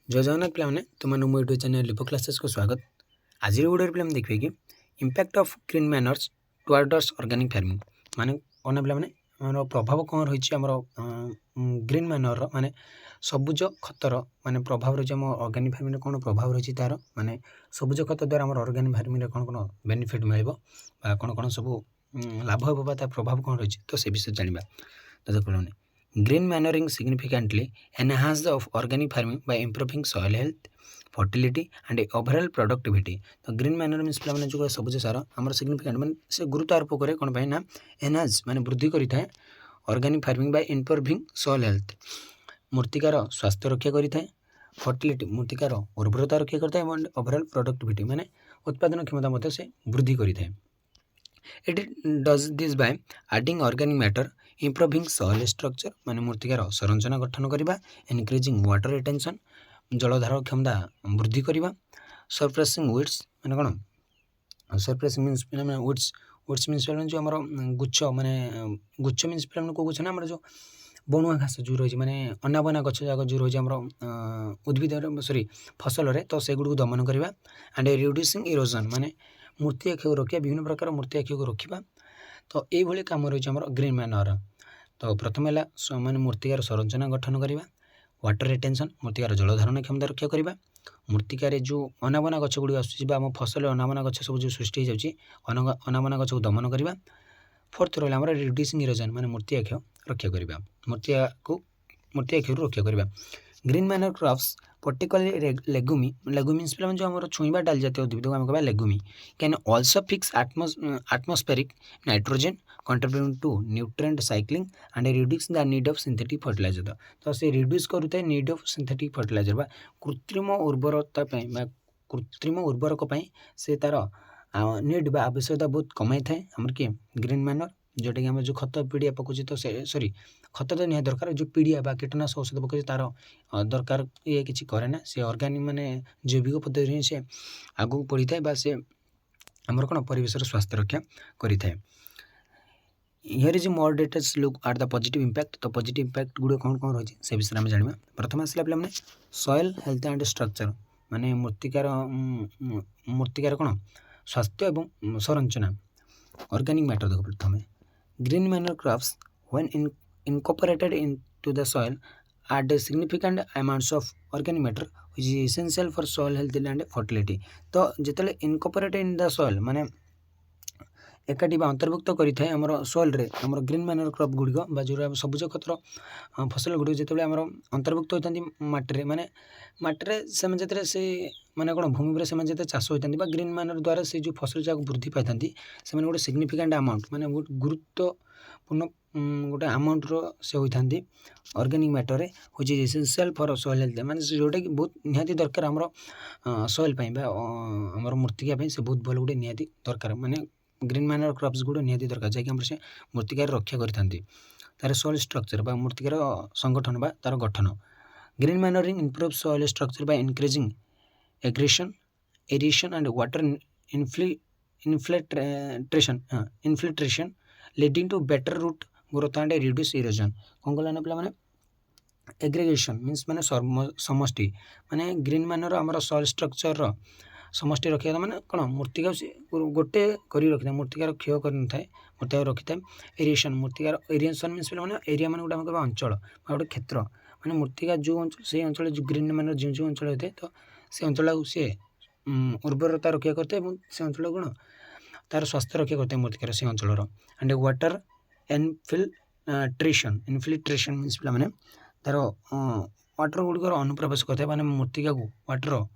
जय जगन्नाथ पे तुम मो यूट्यूब चैनल लिपो क्लासेस को स्वागत। आज वीडियो पे देखिए कि impact of green manners towards organic farming माने कौन पे प्रभाव कौन रही ग्रीन मैनर माने सबुज खतर माने प्रभाव रही ऑर्गेनिक फार्मिंग कौन प्रभाव रही तार माने सबुज खत द्वारा आम ऑर्गेनिक फार्मिंग कौन कौन बेनिफिट मिले कौन कौन सब लाभ हे तार प्रभाव कौन रही तो से विषय जाना। तो देखो green manuring significantly enhance the of organic farming by improving soil health, fertility and overall productivity। तो ग्रीन मैनर मीन्स पे जो सबुज सार आम सिग्निफिकेंट माने से गुरुत्व आरोप करे कौन ना एनहांस माने वृद्धि करें organic farming bye improving soil health मूर्तिकार स्वास्थ्य रक्षा करें, फर्टिलिटी मूर्तिकार उर्वरता रक्षा करता है एंड ओवरऑल प्रोडक्टिविटी माने उत्पादन क्षमता से वृद्धि करें। It does this by adding organic matter, improving soil structure माने मूर्तिकार संरचना गठन करने, increasing water retention जलधार क्षमता वृद्धि करने, suppressing weeds माने कौन suppressing means weeds means जो आमर गुच्छ माने गुच्छ means पे को गुच्छ ना आमर जो बणुआ घास जो रही माने अनाबना गछ जाक जो रही आमर उद्भिद सॉरी फसल तो से गुड़ दमन करवा एंड रिड्यूसिंग इरोजन माने मूर्ति आखि को रखा विभिन्न प्रकार मूर्ति आखि को रखा तो ये कम रही आम ग्रीन मैनर। तो प्रथम है माने मूर्तिकार संरचना गठन करवा, वाटर रिटेंशन मूर्तिकार जलधारण क्षमता रक्षा करवा, मूर्तिकार जो अनाबना गछ गुड़ आम फसल अनाबना गछ सब जो सृष्टि हो अनाबना गछ को दमन करवा। फोर्थ रहा आम रिड्यूसिंग इरोजन माने मूर्ति आखि रक्षा करवा मूर्ति आखि रक्षा करवा। ग्रीन मैनर क्रॉप्स पर्टिकुलरली लेगुमिन्स पे जो आम छुईवा डाल जातीय उद्भिद को आम कह legume can also fix atmospheric nitrogen contribute to nutrient cycling and reduce the need of synthetic fertiliser. तो से रिड्यूस करुए नीड ऑफ सिंथेटिक फर्टिलाइजर बा कृत्रिम उर्वरता कृत्रिम उर्वरक से तार नीड बा आवश्यकता बहुत कमाई थाए आमर किए ग्रीन मैनर जोटा कि आम जो खत पीड़िया पकाउे तो सॉरी खत तो निहाती दरकार जो पीड़िया बा कीटनाशक औषध पकाउे तार दरकार ये किसी करे ना से ऑर्गेनिक माने जैविक पद्धति से आगू बढ़ी था से आमर कौन परिवेश स्वास्थ्य रक्षा करें। Here is more details look at the positive impact. तो पॉजिटिव इंपैक्ट गुड़ कौन कौन रही से विषय में जाना। प्रथम आसला पे सॉइल हेल्थ एंड स्ट्रक्चर माने मूर्तिकार कौन स्वास्थ्य एवं संरचना ऑर्गेनिक मैटर। देखो प्रथम green manure crops when incorporated into the soil add significant amounts of organic matter which is essential for soil health and fertility। तो जितने incorporated in the soil माने एकाठी अंतर्भुक्त करें आमर सोइल रे आमर ग्रीन मैनर क्रॉप गुड़िक जो सबुज खतर फसल गुड़िक जो आम अंतर्भुक्त होता मटिरे माने मटिरे से माने कौन भूमि से जो चाष होता ग्रीन मैनर द्वारा से जो फसल जहाँ वृद्धि पाई से गोटे सिग्निफिकेंट अमाउंट माने गुरुत्वपूर्ण गोटे अमाउंट से होती organic matter which is essential for soil health माने जोटा कि बहुत निहाती दरकार आमर सोइल आमर मूर्तिका से बहुत भल गोटे निहाती दरकार माने ग्रीन मैनर क्रॉप्स गुड़ निहाती दरकार जहाँकि से मूर्तिकार रक्षा करते तार सोइल स्ट्रक्चर बा मूर्तिकार संगठन बा तार गठन। Green manuring improve soil structure by increasing aggregation aeration and water infiltration leading to better root growth and reduce erosion. कौन कहला पे मैंने एग्रीगेशन मीन्स मैंने समष्टि माने ग्रीन मैनर आमर सोइल स्ट्रक्चर समष्टि रखा मैंने कौन मूर्तिका गोटे कर रखी मूर्तिकार क्षय कर मूर्तिका रखी था। एरिएशन मूर्तिकार एरिएशन मीन्स मैंने एरिया मैंने गोटे कह अंचल गोटे क्षेत्र माने मूर्तिका जो से अंचल जो ग्रीन मैनर जो जो अंचल होता है तो से अंचल सी उर्वरता रक्षा करते से अंचल कौन तार स्वास्थ्य रक्षा करते मूर्तिकार से अंचल एंड वाटर इनफिल्ट्रेशन मीन्स पे मैंने तार वाटर गुड़िक अनुप्रवेश करते माने मूर्तिका को वाटर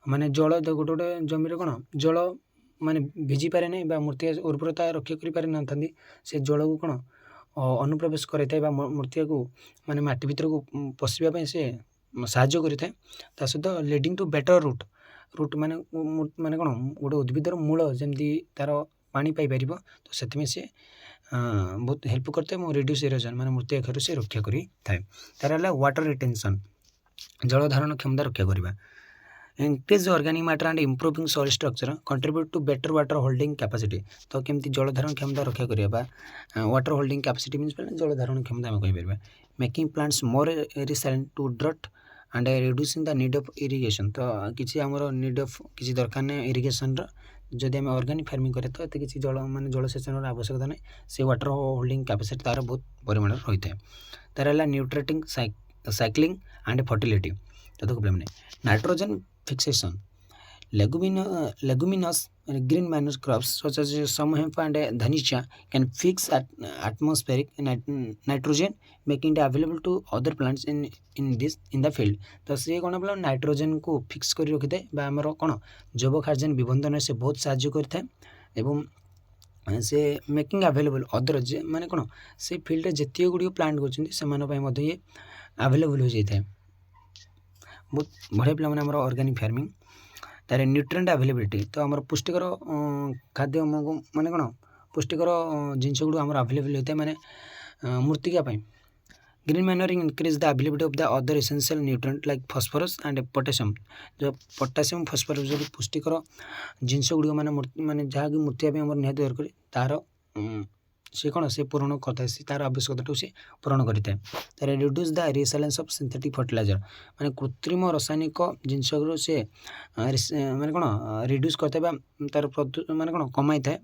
माने जल गोटे गोटे जमी कौन जल माने भिजी पारे ना मूर्ति उर्वरता रक्षा करें से जल को कौन अनुप्रवेश करें मूर्तिका को माने माटी भीतर को पशिवाई से साहाय्य करें सहित लीडिंग टू बेटर रूट माने माने कौन गोटे उद्भिदर मूल जमी तार पानी पाइपर तो से बहुत हेल्प करते रिड्यूस इरोजन माने मूर्ति आखिर से रक्षा करें। तार वाटर रिटेंशन जल धारण क्षमता रक्षा करवा। Increase organic matter and improving soil structure contribute to better water holding capacity. तो केमती जल धारण क्षमता रक्षा करवा वाटर होल्डिंग कैपेसिटी मीन्स जल धारण क्षमता आम कहीपर making plants more resilient to drought and reducing the need of irrigation. तो किसी आमर नीड ऑफ किसी दरकार नहीं इरिगेशन जदि आम ऑर्गेनिक फार्मिंग करें तो किसी जल मान जलसेचन आवश्यकता नहीं, से वाटर होल्डिंग कैपेसिटी तार बहुत परिमाण रही है। तार है न्यूट्रेटिंग साइक्लिंग एंड फर्टिलिटी। तो देखो मैंने nitrogen fixation leguminous green manure crops such as some hemp and dhanicha can fix atmospheric nitrogen, making it available to other plants in the field। तो सी कौन बोला नाइट्रोजन को फिक्स कर रखी थाए आमर कौन जैव कार्बन विबंधन से बहुत साहाय्य करता है से मेकिंग अवेलेबल अदर माने कौन से फील्ड रे जतिय गुड़ी प्लांट कर ये अवेलेबल हो जाए। बहुत बढ़िया पे आम ऑर्गेनिक फार्मिंग तार न्यूट्रिएंट अवेलेबिलिटी। तो आम पुष्टिकर खाद्य माने कौन पुष्टिकर जिनस गुड़ आम अवेलेबल होता है माने मूर्तिका green manuring increase the availability of the other essential nutrient like phosphorus and potassium. जो पोटेशियम फॉस्फोरस जो पुष्टिकर जिनस गुड़ माने जहाँ कि मूर्तिका आम निहत दरकार तार से कौन से पूरण करता है तार आवश्यकता से पूरण करता है। तार reduce the resilience of synthetic fertiliser माने कृत्रिम रासायनिक जिनस से माने कौन रिड्यूस करता है तार माने कौन कमाई थाए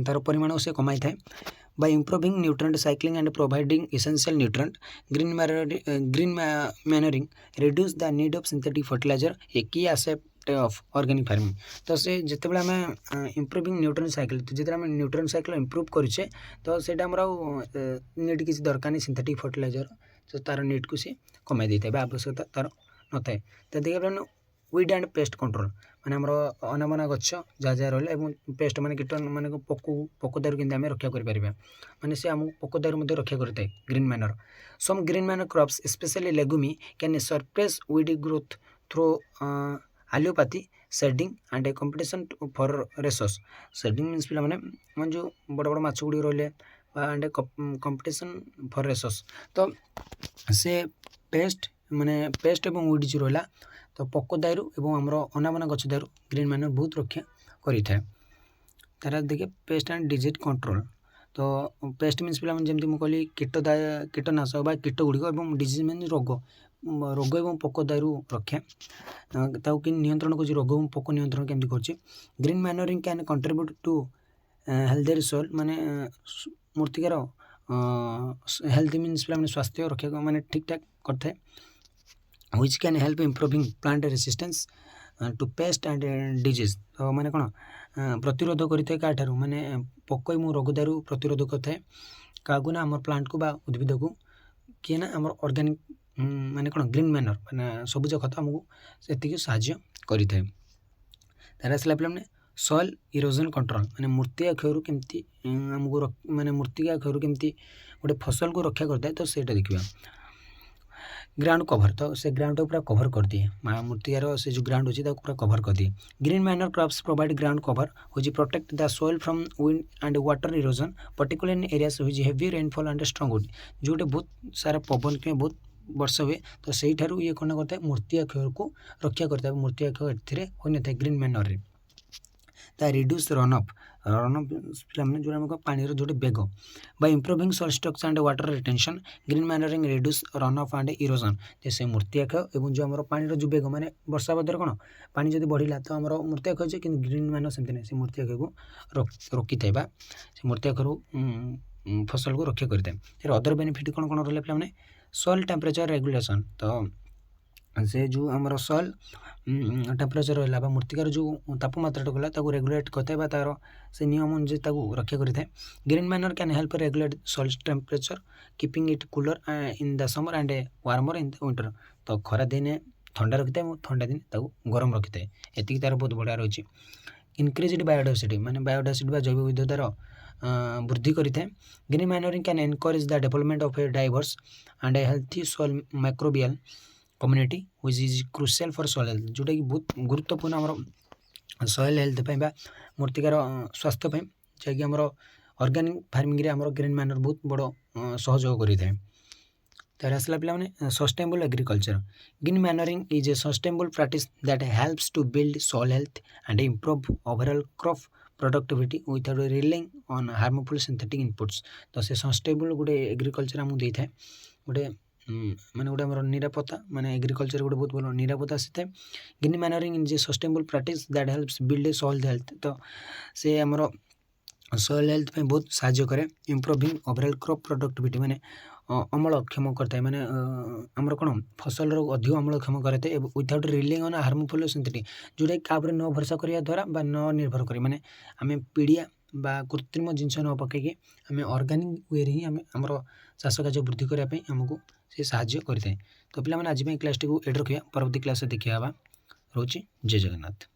तार परिमाण से कमाई थाए। by improving nutrient cycling and providing essential nutrient green manuring reduce the need of synthetic fertilizer, a key aspect of organic farming। तो से जिते बड़े आम इम्प्रूविंग न्यूट्रिएंट साइकिल तो जिते आम न्यूट्रिएंट साइकिल इम्प्रूव करुचे तो से नीड किसी दरकार नहीं सिंथेटिक फर्टिलाइजर तो तार नीड को सी कमाई देता है आवश्यकता तार न थाए। तो देखिए वीड एंड पेस्ट कंट्रोल माने आमर अनाबना गछ जहाँ जहाँ रहा पेस्ट माने कीट माने पोकदारू केमती आम रक्षा कर माने से आम पोकदारू रक्षा करता है green manure. Some green manure crops specially legume can suppress weed growth through allelopathy shading and competition for resources. Shading means पिला माने जो बड़ बड़ माछ गुड़ी रहिले एंड कंपटीशन फॉर रेसस। तो से पेस्ट माने पेस्ट एवं वीड जो रहा तो पोक दायरू एवं आमर अनाबना गछ दायरू ग्रीन मैनर बहुत रक्षा करें। तार देखिए पेस्ट एंड डिजीज कंट्रोल। तो पेस्ट मीन्स पिला जमी मुझे कहली कीटनाशक कीट गुड़िक डिजीज मीन रोग रोग एवं पोक दायरू रक्षा कि नियंत्रण कर रोग एवं पोक नियंत्रण केमती कर। Green manuring can contribute to healthy soil माने मूर्तिकार हेल्थ मीन्स पिला स्वास्थ्य रक्षा माने ठीक ठाक करता है which can help improving plant resistance to pest and disease। तो माने कौन प्रतिरोध करते क्या माने पोक एवं रोग दारू प्रतिरोध करता है क्या आम प्लांट को उद्भिद को किए ना आम ऑर्गेनिक माने कौन ग्रीन मैनर माने सबुज खत आमको से साहाय्य करें। तार आसला पे सॉइल इरोजन कंट्रोल माने मूर्तिका क्षय केमती आमको माने मूर्तिका क्षय केमती गोटे फसल को रक्षा करता है। तो सेटा देखिए ग्राउंड कवर तो से ग्राउंड पूरा कवर कर दिए मूर्तिकार से जो ग्राउंड अच्छी पूरा कवर कर दिए। Green manure crops provide ground cover which protect the soil from wind and water erosion particular in areas which heavy rainfall and strong wind Jote बहुत सारा पवन के बहुत वर्ष हुए तो सही ठारू ये कौन करता है मूर्तिका क्षय को रक्षा करता है। मूर्तिका क्षय ए होने था ग्रीन मैनर रे। ता रिड्यूस रन ऑफ पिला जो पानी जो बेग by improving soil structure and water retention green manuring reduce runoff and erosion. से मूर्तिका क्षय और जो आम पानी जो बेग माने वर्षा बदर कौन पानी जब बढ़ला तो आम मूर्तिका क्षय कि ग्रीन मैनर सेमती नहीं से मूर्तिका क्षय को रोकी था से मूर्तिका क्षय फसल को रक्षा करता है। अदर बेनिफिट कौन कौन रहा पे सॉइल टेम्परेचर रेगुलेशन। तो से जो आमर सॉइल टेम्परेचर रहा मूर्तिकार जो तापमात्रा गला रेगुलेट करता है तार से नियम अनुसार रक्षा करें। Green manner can help regulate soil temperature keeping it cooler in the summer and warmer in the winter. तो खरा दिने ठंडा रखी था ठंडा दिन गरम रखी था एति तार बहुत बढ़िया रही। इनक्रीज्ड बायोडाइवर्सिटी माने बायोडाइवर्सिटी जैव विविधतार वृद्धि करें। Green manuring can encourage the development of a diverse and healthy soil microbial community which is crucial for soil health जोटा कि बहुत गुरुत्वपूर्ण आमर सॉइल हेल्थ मूर्तिकार स्वास्थ्य जहाँकि आमर ऑर्गेनिक फार्मिंग रे आमर ग्रीन मैनर बहुत बड़ सहयोग करें। तार आसला पे sustainable agriculture green manuring is a sustainable practice that helps to build soil health and improve overall crop productivity without relying on harmful synthetic inputs. तो से सस्टेनेबल गोटे एग्रीकल्चर आमको देता है गोटे ମାନେ ଗୋଟେ ଆମର ନିରାପତ୍ତା ମାନେ ଏଗ୍ରିକଲଚର ଗୋଟେ ବହୁତ ଭଲ ନିରାପତ୍ତା ଆସିଥାଏ। ଗ୍ରୀନ୍ ମ୍ୟାନରିଂ ଇନ୍ ଯେ sustainable practice that helps build a soil health. ତ ସେ ଆମର ସଏଲ୍ ହେଲ୍ଥ ପାଇଁ ବହୁତ ସାହାଯ୍ୟ କରେ। ଇମ୍ପ୍ରୁଭିଂ ଓଭରଅଲ୍ କ୍ରପ୍ ପ୍ରଡକ୍ଟିଭିଟି ମାନେ ଅମଳକ୍ଷମ କରିଥାଏ ମାନେ ଆମର କ'ଣ ଫସଲର ଅଧିକ ଅମଳକ୍ଷମ କରିଥାଏ ଏବଂ ୱିଥାଉଟ୍ ରିଲିଂ ଅନ୍ ହାର୍ମଫୁଲ୍ ସିନ୍ଥେଟିକ୍ ଯେଉଁଟାକି କାହା ଉପରେ ନ ଭରସା କରିବା ଦ୍ୱାରା ବା ନ ନିର୍ଭର କରି ମାନେ ଆମେ ପିଡ଼ିଆ ବା କୃତ୍ରିମ ଜିନିଷ ନ ପକାଇକି ଆମେ ଅର୍ଗାନିକ୍ ୱେରେ ହିଁ ଆମେ ଆମର ଚାଷ କାର୍ଯ୍ୟ ବୃଦ୍ଧି କରିବା ପାଇଁ ଆମକୁ ସେ ସାହାଯ୍ୟ କରିଥାଏ। ତ ପିଲାମାନେ ଆଜି ପାଇଁ କ୍ଲାସ୍ଟିକୁ ଏଠି ରଖିବା, ପରବର୍ତ୍ତୀ କ୍ଲାସ୍ରେ ଦେଖିବା। ରହୁଛି ଜୟ ଜଗନ୍ନାଥ।